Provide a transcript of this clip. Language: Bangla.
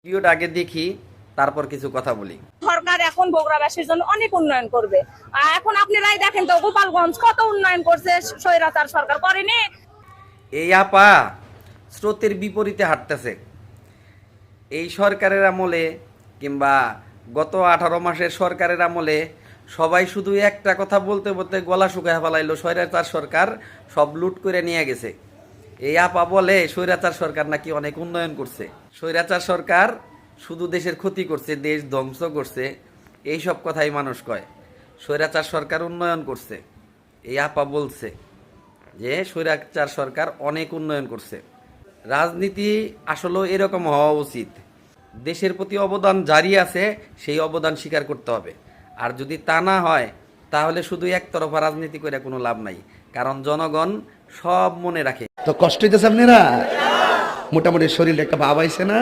ভিডিওটা আগে দেখি, তারপর কিছু কথা বলি। সরকার এখন বগুড়াবাসীর জন্য অনেক উন্নয়ন করবে। এখন আপনারাই দেখেন তো গোপালগঞ্জ কত উন্নয়ন করছে, স্বৈরাচার সরকার করেনি। এই আপা স্রোতের বিপরীতে হাঁটতেছে। এই সরকারের আমলে কিংবা গত 18 মাসের সরকারের আমলে সবাই শুধু একটা কথা বলতে বলতে গলা শুকায় ফেলাইলো, স্বৈরাচার সরকার সব লুট করে নিয়ে গেছে। এই আপা বলে স্বৈরাচার সরকার নাকি অনেক উন্নয়ন করছে। স্বৈরাচার সরকার শুধু দেশের ক্ষতি করছে, দেশ ধ্বংস করছে, এই সব কথাই মানুষ কয়। স্বৈরাচার সরকার উন্নয়ন করছে। এই আপা বলছে যে স্বৈরাচার সরকার অনেক উন্নয়ন করছে। রাজনীতি আসলে এরকম হওয়া উচিত। দেশের প্রতি অবদান জারি আছে, সেই অবদান স্বীকার করতে হবে। আর যদি তা না হয় তাহলে শুধু একতরফা রাজনীতি করে কোনো লাভ নাই, কারণ জনগণ সব মনে রাখে। তো কষ্ট হইতেছে আপনারা, মোটামুটি শরীরে একটা ভাব আইছে না।